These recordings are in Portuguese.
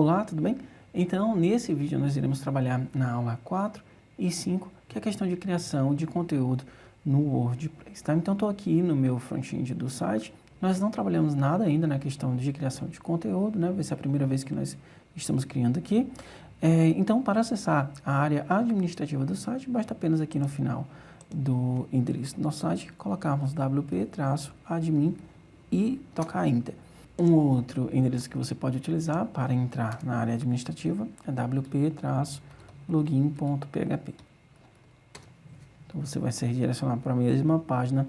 Olá, tudo bem? Então, nesse vídeo nós iremos trabalhar na aula 4 e 5, que é a questão de criação de conteúdo no WordPress, tá? Então, estou aqui no meu front-end do site. Nós não trabalhamos nada ainda na questão de criação de conteúdo, né? Vai ser a primeira vez que nós estamos criando aqui. Então, para acessar a área administrativa do site, basta apenas aqui no final do endereço do nosso site colocarmos wp-admin e tocar Enter. Um outro endereço que você pode utilizar para entrar na área administrativa é wp-login.php. Então, você vai ser redirecionado para a mesma página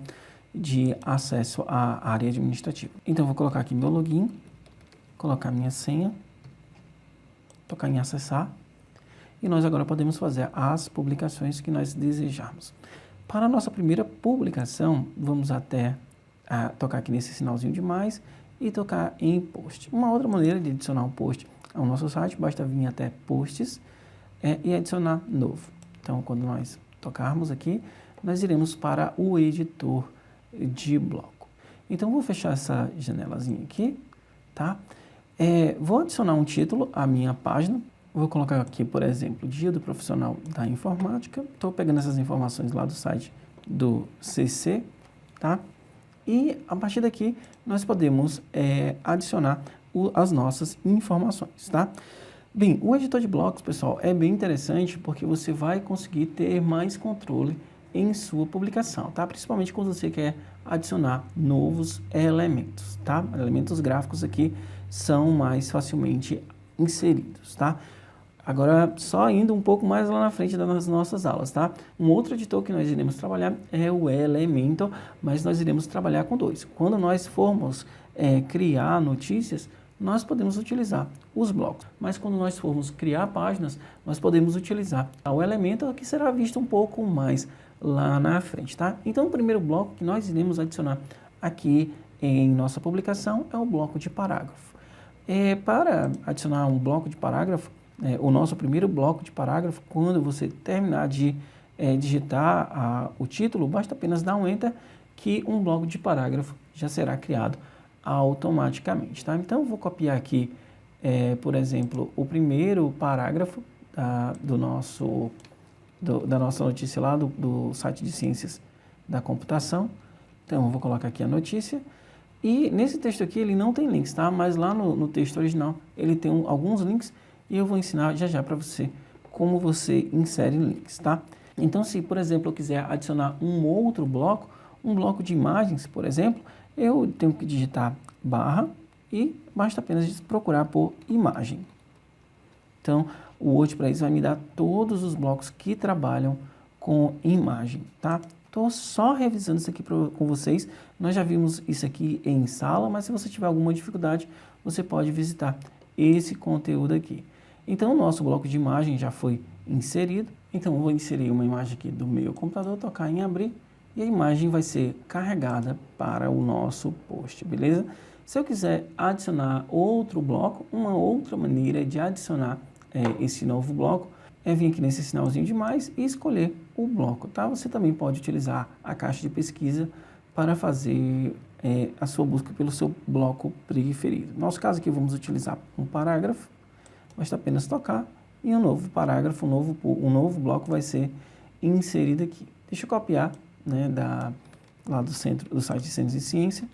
de acesso à área administrativa. Então, eu vou colocar aqui meu login, colocar minha senha, tocar em acessar, e nós agora podemos fazer as publicações que nós desejarmos. Para a nossa primeira publicação, vamos até tocar aqui nesse sinalzinho de mais e tocar em post. Uma outra maneira de adicionar um post ao nosso site, basta vir até posts e adicionar novo. Então, quando nós tocarmos aqui, nós iremos para o editor de bloco. Então, vou fechar essa janelazinha aqui, tá? Vou adicionar um título à minha página. Vou colocar aqui, por exemplo, Dia do Profissional da Informática. Estou pegando essas informações lá do site do CC, tá? E a partir daqui nós podemos adicionar as nossas informações, tá? Bem, o editor de blocos, pessoal, é bem interessante porque você vai conseguir ter mais controle em sua publicação, tá? Principalmente quando você quer adicionar novos elementos, tá? Elementos gráficos aqui são mais facilmente inseridos, tá? Agora, só indo um pouco mais lá na frente das nossas aulas, tá? Um outro editor que nós iremos trabalhar é o Elementor, mas nós iremos trabalhar com dois. Quando nós formos criar notícias, nós podemos utilizar os blocos. Mas quando nós formos criar páginas, nós podemos utilizar o Elementor, que será visto um pouco mais lá na frente, tá? Então, o primeiro bloco que nós iremos adicionar aqui em nossa publicação é o bloco de parágrafo. Para adicionar um bloco de parágrafo, o nosso primeiro bloco de parágrafo, quando você terminar de digitar o título, basta apenas dar um Enter que um bloco de parágrafo já será criado automaticamente, tá? Então, eu vou copiar aqui, por exemplo, o primeiro parágrafo da nossa notícia lá do site de Ciências da Computação. Então, eu vou colocar aqui a notícia. E nesse texto aqui ele não tem links, tá? Mas lá no texto original ele tem alguns links e eu vou ensinar já para você como você insere links, tá? Então, se, por exemplo, eu quiser adicionar um outro bloco, um bloco de imagens, por exemplo, eu tenho que digitar barra e basta apenas procurar por imagem. Então, o WordPress vai me dar todos os blocos que trabalham com imagem, tá? Estou só revisando isso aqui com vocês. Nós já vimos isso aqui em sala, mas se você tiver alguma dificuldade, você pode visitar esse conteúdo aqui. Então, o nosso bloco de imagem já foi inserido. Então, eu vou inserir uma imagem aqui do meu computador, tocar em abrir, e a imagem vai ser carregada para o nosso post, beleza? Se eu quiser adicionar outro bloco, uma outra maneira de adicionar esse novo bloco é vir aqui nesse sinalzinho de mais e escolher o bloco, tá? Você também pode utilizar a caixa de pesquisa para fazer a sua busca pelo seu bloco preferido. No nosso caso aqui, vamos utilizar um parágrafo, basta apenas tocar e um novo parágrafo, um novo bloco vai ser inserido aqui. Deixa eu copiar, né, lá do site de Centro de Ciência,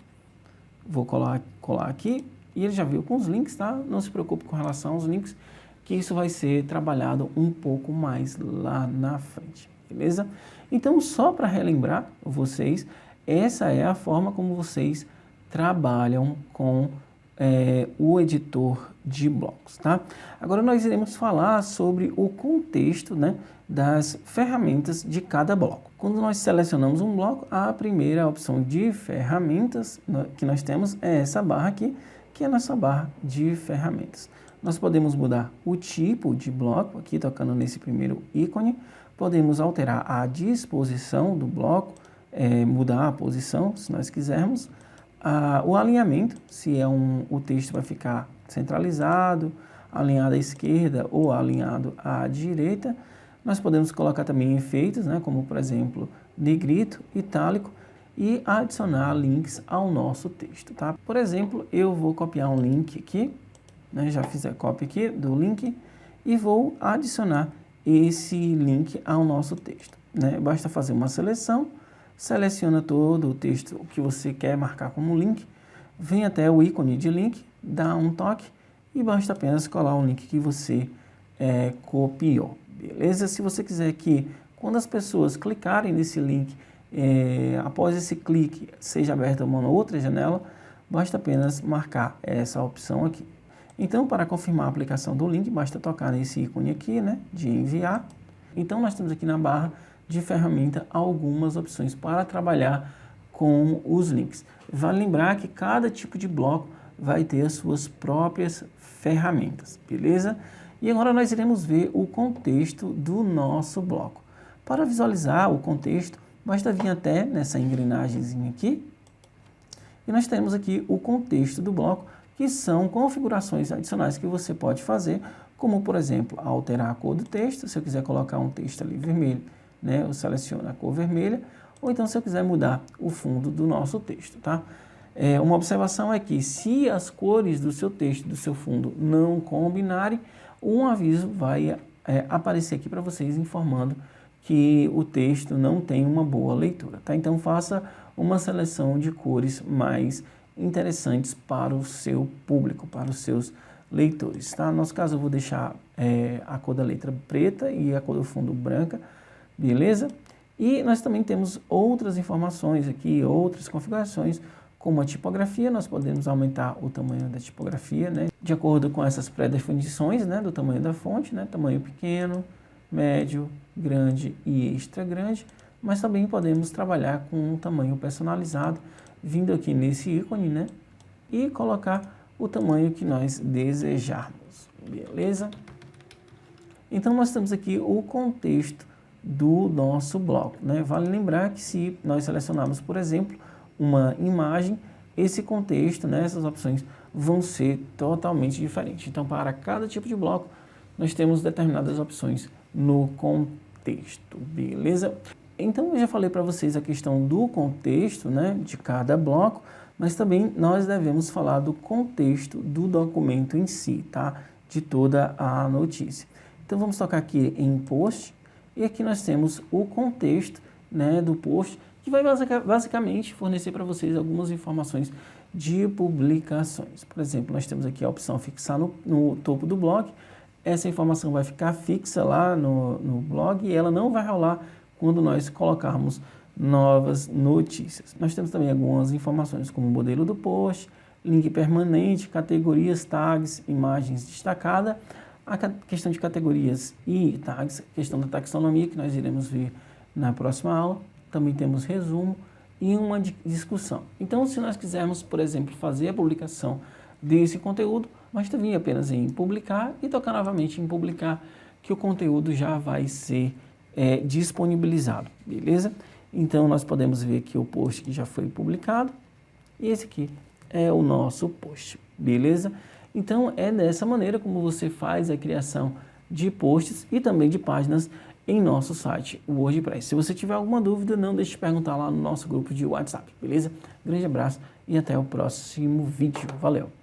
vou colar aqui e ele já veio com os links, tá? Não se preocupe com relação aos links, que isso vai ser trabalhado um pouco mais lá na frente, beleza? Então, só para relembrar vocês, essa é a forma como vocês trabalham com o editor de blocos, tá? Agora nós iremos falar sobre o contexto, né, das ferramentas de cada bloco. Quando nós selecionamos um bloco, a primeira opção de ferramentas que nós temos é essa barra aqui, que é a nossa barra de ferramentas. Nós podemos mudar o tipo de bloco, aqui tocando nesse primeiro ícone, podemos alterar a disposição do bloco, mudar a posição, se nós quisermos, o alinhamento, se o texto vai ficar centralizado, alinhado à esquerda ou alinhado à direita. Nós podemos colocar também efeitos, né, como por exemplo, negrito, itálico, e adicionar links ao nosso texto, tá? Por exemplo, eu vou copiar um link aqui, né? Já fiz a cópia aqui do link e vou adicionar esse link ao nosso texto, né? Basta fazer uma seleção, seleciona todo o texto que você quer marcar como link, vem até o ícone de link, dá um toque e basta apenas colar o link que você copiou, beleza? Se você quiser que quando as pessoas clicarem nesse link, após esse clique seja aberta uma outra janela, basta apenas marcar essa opção aqui. Então, para confirmar a aplicação do link, basta tocar nesse ícone aqui, né, de enviar. Então, nós temos aqui na barra de ferramenta algumas opções para trabalhar com os links. Vale lembrar que cada tipo de bloco vai ter as suas próprias ferramentas, beleza? E agora nós iremos ver o contexto do nosso bloco. Para visualizar o contexto, basta vir até nessa engrenagemzinha aqui e nós temos aqui o contexto do bloco, que são configurações adicionais que você pode fazer, como por exemplo, alterar a cor do texto. Se eu quiser colocar um texto ali vermelho, né, eu seleciono a cor vermelha, ou então se eu quiser mudar o fundo do nosso texto, tá? Uma observação é que se as cores do seu texto, do seu fundo não combinarem, um aviso vai aparecer aqui para vocês informando que o texto não tem uma boa leitura, tá? Então faça uma seleção de cores mais interessantes para o seu público, para os seus leitores, tá? No nosso caso eu vou deixar a cor da letra preta e a cor do fundo branca, beleza? E nós também temos outras informações aqui, outras configurações, como a tipografia. Nós podemos aumentar o tamanho da tipografia, né, de acordo com essas pré-definições, né, do tamanho da fonte, né, tamanho pequeno, médio, grande e extra grande, mas também podemos trabalhar com um tamanho personalizado, vindo aqui nesse ícone, né, e colocar o tamanho que nós desejarmos, beleza? Então nós temos aqui o contexto do nosso bloco, né? Vale lembrar que se nós selecionarmos, por exemplo, uma imagem, esse contexto, né, essas opções vão ser totalmente diferentes. Então, para cada tipo de bloco, nós temos determinadas opções no contexto, beleza? Então, eu já falei para vocês a questão do contexto, né, de cada bloco, mas também nós devemos falar do contexto do documento em si, tá? De toda a notícia. Então, vamos tocar aqui em post, e aqui nós temos o contexto, né, do post, que vai basicamente fornecer para vocês algumas informações de publicações. Por exemplo, nós temos aqui a opção fixar no topo do blog. Essa informação vai ficar fixa lá no blog e ela não vai rolar quando nós colocarmos novas notícias. Nós temos também algumas informações como o modelo do post, link permanente, categorias, tags, imagens destacadas, a questão de categorias e tags, questão da taxonomia que nós iremos ver na próxima aula. Também temos resumo e uma discussão. Então, se nós quisermos, por exemplo, fazer a publicação desse conteúdo, basta vir apenas em publicar e tocar novamente em publicar, que o conteúdo já vai ser disponibilizado, beleza? Então, nós podemos ver aqui o post que já foi publicado e esse aqui é o nosso post, beleza? Então, é dessa maneira como você faz a criação de posts e também de páginas em nosso site, o WordPress. Se você tiver alguma dúvida, não deixe de perguntar lá no nosso grupo de WhatsApp, beleza? Grande abraço e até o próximo vídeo. Valeu!